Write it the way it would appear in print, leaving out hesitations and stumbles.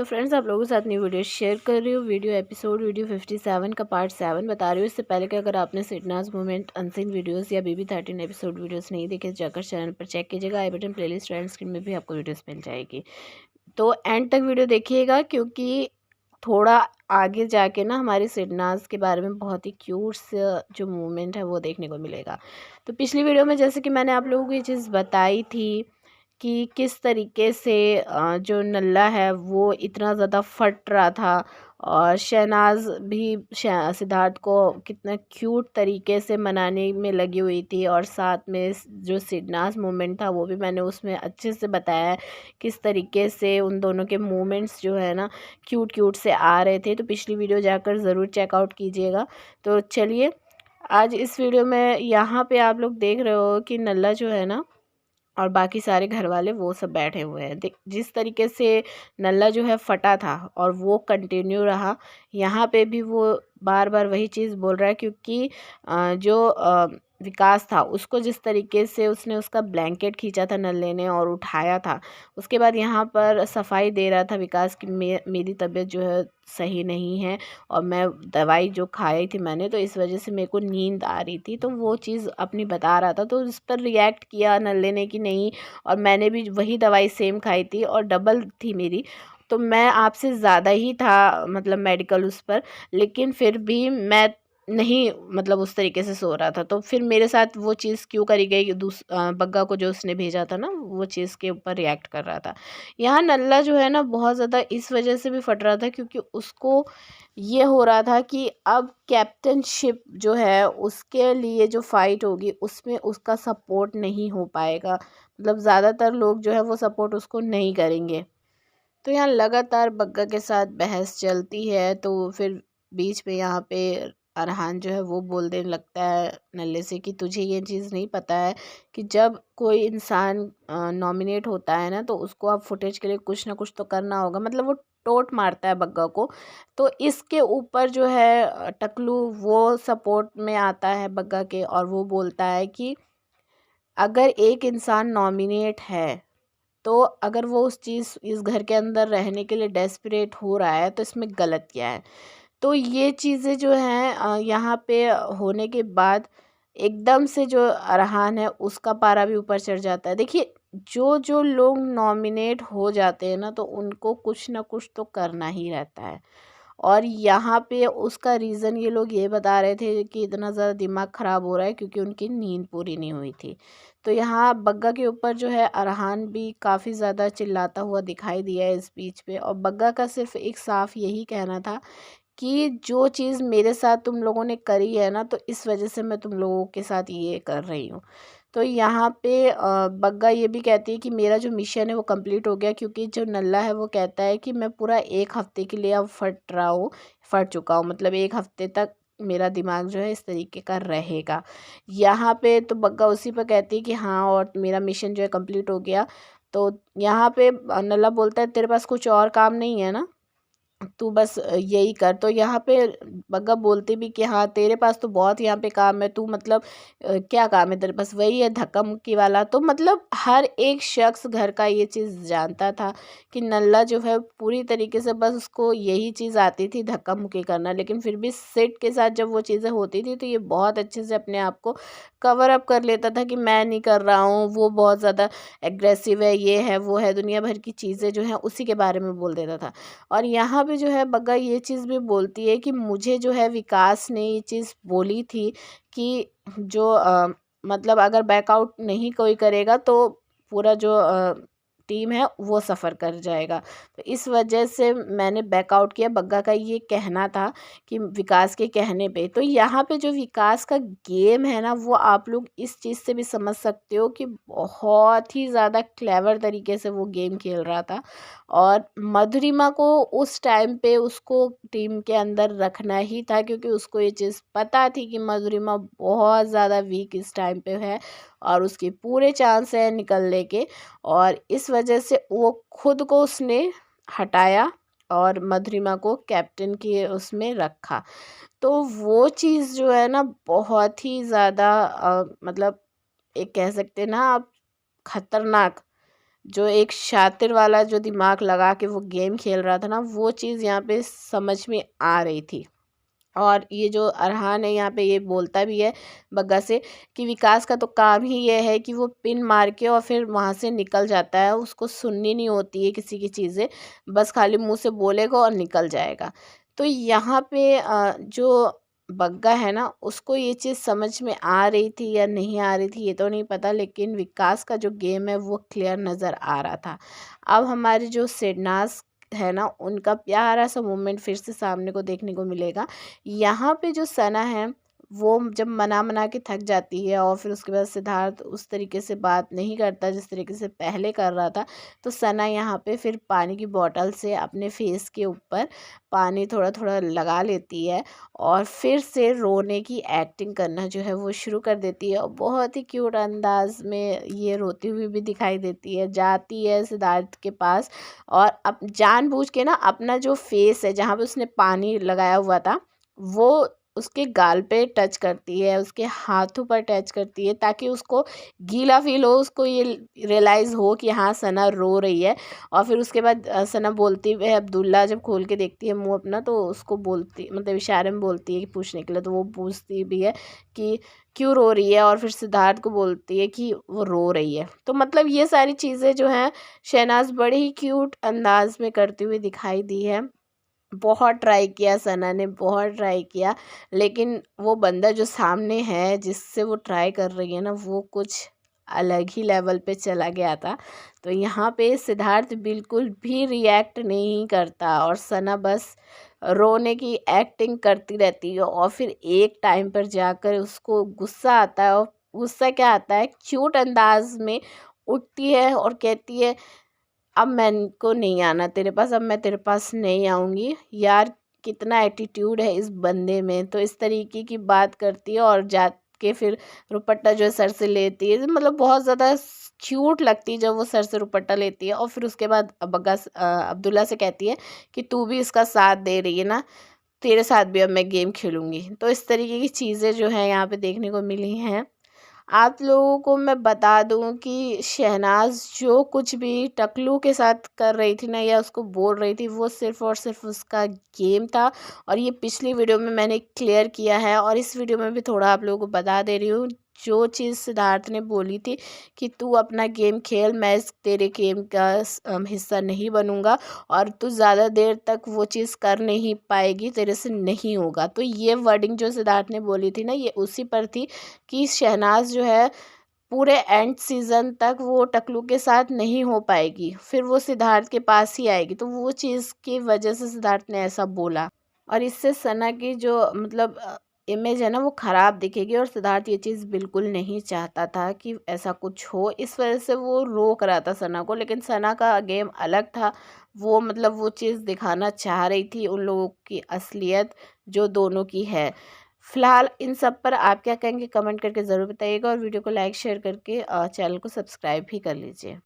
तो फ्रेंड्स, आप लोगों के साथ न्यू वीडियो शेयर कर रही हूँ। वीडियो 57 का पार्ट 7 बता रही हूँ। इससे पहले कि अगर आपने सिडनाज मूवमेंट अनसीन वीडियोस या BB13 एपिसोड वीडियोस नहीं देखे, जाकर चैनल पर चेक कीजिएगा। आई बटन प्लेलिस्ट एंड स्क्रीन में भी आपको वीडियोस मिल जाएगी। तो एंड तक वीडियो देखिएगा, क्योंकि थोड़ा आगे जाके ना हमारी सिडनाज के बारे में बहुत ही क्यूट सा जो मूवमेंट है वो देखने को मिलेगा। तो पिछली वीडियो में जैसे कि मैंने आप लोगों को ये चीज़ बताई थी कि किस तरीके से जो नल्ला है वो इतना ज़्यादा फट रहा था, और शहनाज भी सिद्धार्थ को कितना क्यूट तरीके से मनाने में लगी हुई थी। और साथ में जो सिडनाज मूवमेंट था वो भी मैंने उसमें अच्छे से बताया है, किस तरीके से उन दोनों के मूवमेंट्स जो है ना क्यूट क्यूट से आ रहे थे। तो पिछली वीडियो जाकर ज़रूर चेकआउट कीजिएगा। तो चलिए, आज इस वीडियो में यहाँ पे आप लोग देख रहे हो कि नल्ला जो है ना और बाकी सारे घर वाले वो सब बैठे हुए हैं। देख, जिस तरीके से नल्ला जो है फटा था और वो कंटिन्यू रहा, यहाँ पे भी वो बार बार वही चीज़ बोल रहा है, क्योंकि जो विकास था उसको जिस तरीके से उसने उसका ब्लैंकेट खींचा था नल्ले ने और उठाया था, उसके बाद यहाँ पर सफाई दे रहा था विकास की मेरी तबीयत जो है सही नहीं है, और मैं दवाई जो खाई थी मैंने, तो इस वजह से मेरे को नींद आ रही थी। तो वो चीज़ अपनी बता रहा था, तो उस पर रिएक्ट किया नल्ले ने कि नहीं, और मैंने भी वही दवाई सेम खाई थी और डबल थी मेरी, तो मैं आपसे ज़्यादा ही था मतलब मेडिकल उस पर, लेकिन फिर भी मैं नहीं मतलब उस तरीके से सो रहा था। तो फिर मेरे साथ वो चीज़ क्यों करी गई, बग्गा को जो उसने भेजा था ना, वो चीज़ के ऊपर रिएक्ट कर रहा था। यहाँ नल्ला जो है ना बहुत ज़्यादा इस वजह से भी फट रहा था, क्योंकि उसको ये हो रहा था कि अब कैप्टनशिप जो है उसके लिए जो फाइट होगी उसमें उसका सपोर्ट नहीं हो पाएगा। मतलब ज़्यादातर लोग जो है वो सपोर्ट उसको नहीं करेंगे। तो यहाँ लगातार बग्गा के साथ बहस चलती है, तो फिर बीच में यहाँ पे अरहान जो है वो बोल देने लगता है नल्ले से कि तुझे ये चीज़ नहीं पता है कि जब कोई इंसान नॉमिनेट होता है ना, तो उसको अब फुटेज के लिए कुछ ना कुछ तो करना होगा। मतलब वो टोट मारता है बग्गा को। तो इसके ऊपर जो है टकलू वो सपोर्ट में आता है बग्गा के, और वो बोलता है कि अगर एक इंसान नॉमिनेट है, तो अगर वो उस चीज़ इस घर के अंदर रहने के लिए डेस्परेट हो रहा है, तो इसमें गलत क्या है। तो ये चीज़ें जो हैं यहाँ पे होने के बाद एकदम से जो अरहान है उसका पारा भी ऊपर चढ़ जाता है। देखिए, जो जो लोग नॉमिनेट हो जाते हैं ना, तो उनको कुछ ना कुछ तो करना ही रहता है। और यहाँ पे उसका रीज़न ये लोग ये बता रहे थे कि इतना ज़्यादा दिमाग ख़राब हो रहा है क्योंकि उनकी नींद पूरी नहीं हुई थी। तो यहाँ बग्गा के ऊपर जो है अरहान भी काफ़ी ज़्यादा चिल्लाता हुआ दिखाई दिया है स्पीच पे, और बग्गा का सिर्फ एक साफ यही कहना था कि जो चीज़ मेरे साथ तुम लोगों ने करी है ना, तो इस वजह से मैं तुम लोगों के साथ ये कर रही हूँ। तो यहाँ पे बग्गा ये भी कहती है कि मेरा जो मिशन है वो कंप्लीट हो गया, क्योंकि जो नल्ला है वो कहता है कि मैं पूरा 1 हफ्ते के लिए अब फट चुका हूँ, मतलब 1 हफ्ते तक मेरा दिमाग जो है इस तरीके का रहेगा। यहाँ पे तो बग्गा उसी पर कहती है कि हाँ, और मेरा मिशन जो है कंप्लीट हो गया। तो यहाँ पे नल्ला बोलता है तेरे पास कुछ और काम नहीं है ना, तू बस यही कर। तो यहाँ पे बग्गा बोलते भी कि हाँ, तेरे पास तो बहुत यहाँ पे काम है, तू मतलब क्या काम है तेरे पास, वही है धक्का मुक्की वाला। तो मतलब हर एक शख्स घर का ये चीज़ जानता था कि नल्ला जो है पूरी तरीके से बस उसको यही चीज़ आती थी, धक्का मुक्की करना। लेकिन फिर भी सिड के साथ जब वो चीज़ें होती थी, तो ये बहुत अच्छे से अपने आप को कवर अप कर लेता था कि मैं नहीं कर रहा हूँ, वो बहुत ज़्यादा एग्रेसिव है, ये है वो है, दुनिया भर की चीज़ें जो हैं उसी के बारे में बोल देता था। और यहाँ पे जो है बग्गा ये चीज़ भी बोलती है कि मुझे जो है विकास ने ये चीज़ बोली थी कि जो मतलब अगर बैकआउट नहीं कोई करेगा, तो पूरा जो टीम है वो सफ़र कर जाएगा। तो इस वजह से मैंने बैकआउट किया, बग्गा का ये कहना था कि विकास के कहने पे। तो यहाँ पे जो विकास का गेम है ना, वो आप लोग इस चीज़ से भी समझ सकते हो कि बहुत ही ज़्यादा क्लेवर तरीके से वो गेम खेल रहा था। और मधुरिमा को उस टाइम पे उसको टीम के अंदर रखना ही था, क्योंकि उसको ये चीज़ पता थी कि मधुरिमा बहुत ज़्यादा वीक इस टाइम पे है और उसके पूरे चांस है निकलने के। और इस वजह से वो खुद को उसने हटाया और मधुरिमा को कैप्टन के उसमें रखा। तो वो चीज़ जो है ना बहुत ही ज़्यादा मतलब एक कह सकते हैं ना आप, खतरनाक जो एक शातिर वाला जो दिमाग लगा के वो गेम खेल रहा था ना, वो चीज़ यहाँ पे समझ में आ रही थी। और ये जो अरहान है यहाँ पे ये बोलता भी है बग्गा से कि विकास का तो काम ही ये है कि वो पिन मार के और फिर वहाँ से निकल जाता है, उसको सुननी नहीं होती है किसी की चीज़ें, बस खाली मुंह से बोलेगा और निकल जाएगा। तो यहाँ पे जो बग्गा है ना, उसको ये चीज़ समझ में आ रही थी या नहीं आ रही थी ये तो नहीं पता, लेकिन विकास का जो गेम है वो क्लियर नज़र आ रहा था। अब हमारे जो सिडनास है ना, उनका प्यारा सा मोमेंट फिर से सामने को देखने को मिलेगा। यहाँ पे जो सना है वो जब मना मना के थक जाती है और फिर उसके बाद सिद्धार्थ उस तरीके से बात नहीं करता जिस तरीके से पहले कर रहा था, तो सना यहाँ पे फिर पानी की बॉटल से अपने फेस के ऊपर पानी थोड़ा थोड़ा लगा लेती है और फिर से रोने की एक्टिंग करना जो है वो शुरू कर देती है और बहुत ही क्यूट अंदाज में ये रोती हुई भी दिखाई देती है। जाती है सिद्धार्थ के पास और अब जानबूझ के ना अपना जो फेस है जहाँ पे उसने पानी लगाया हुआ था वो उसके गाल पे टच करती है, उसके हाथों पर टच करती है ताकि उसको गीला फील हो, उसको ये रियलाइज़ हो कि हाँ सना रो रही है। और फिर उसके बाद सना बोलती है, अब्दुल्ला जब खोल के देखती है मुंह अपना तो उसको बोलती मतलब इशारे में बोलती है कि पूछने के लिए, तो वो पूछती भी है कि क्यों रो रही है और फिर सिद्धार्थ को बोलती है कि वो रो रही है। तो मतलब ये सारी चीज़ें जो हैं शहनाज बड़े ही क्यूट अंदाज में करती हुई दिखाई दी है। बहुत ट्राई किया सना ने, बहुत ट्राई किया, लेकिन वो बंदा जो सामने है जिससे वो ट्राई कर रही है ना वो कुछ अलग ही लेवल पे चला गया था। तो यहाँ पे सिद्धार्थ बिल्कुल भी रिएक्ट नहीं करता और सना बस रोने की एक्टिंग करती रहती है और फिर एक टाइम पर जाकर उसको गुस्सा आता है और गुस्सा क्या आता है, क्यूट अंदाज में उठती है और कहती है अब मेरे को नहीं आना तेरे पास, अब मैं तेरे पास नहीं आऊँगी। यार कितना एटीट्यूड है इस बंदे में। तो इस तरीके की बात करती है और जाके फिर दुपट्टा जो है सर से लेती है। मतलब बहुत ज़्यादा क्यूट लगती है जब वो सर से दुपट्टा लेती है और फिर उसके बाद अब्दुल्ला से कहती है कि तू भी इसका साथ दे रही है ना, तेरे साथ भी अब मैं गेम खेलूँगी। तो इस तरीके की चीज़ें जो हैं यहाँ पे देखने को मिली हैं। आप लोगों को मैं बता दूं कि शहनाज जो कुछ भी टकलू के साथ कर रही थी ना या उसको बोल रही थी वो सिर्फ़ और सिर्फ उसका गेम था। और ये पिछली वीडियो में मैंने क्लियर किया है और इस वीडियो में भी थोड़ा आप लोगों को बता दे रही हूँ। जो चीज़ सिद्धार्थ ने बोली थी कि तू अपना गेम खेल, मैं तेरे गेम का हिस्सा नहीं बनूंगा और तू ज़्यादा देर तक वो चीज़ कर नहीं पाएगी, तेरे से नहीं होगा। तो ये वर्डिंग जो सिद्धार्थ ने बोली थी ना ये उसी पर थी कि शहनाज जो है पूरे एंड सीज़न तक वो टकलू के साथ नहीं हो पाएगी, फिर वो सिद्धार्थ के पास ही आएगी। तो वो चीज़ की वजह से सिद्धार्थ ने ऐसा बोला और इससे सना की जो मतलब इमेज है ना वो ख़राब दिखेगी और सिद्धार्थ ये चीज़ बिल्कुल नहीं चाहता था कि ऐसा कुछ हो। इस वजह से वो रोक रहा था सना को, लेकिन सना का गेम अलग था। वो मतलब वो चीज़ दिखाना चाह रही थी उन लोगों की असलियत जो दोनों की है। फिलहाल इन सब पर आप क्या कहेंगे कमेंट करके ज़रूर बताइएगा और वीडियो को लाइक शेयर करके चैनल को सब्सक्राइब भी कर लीजिए।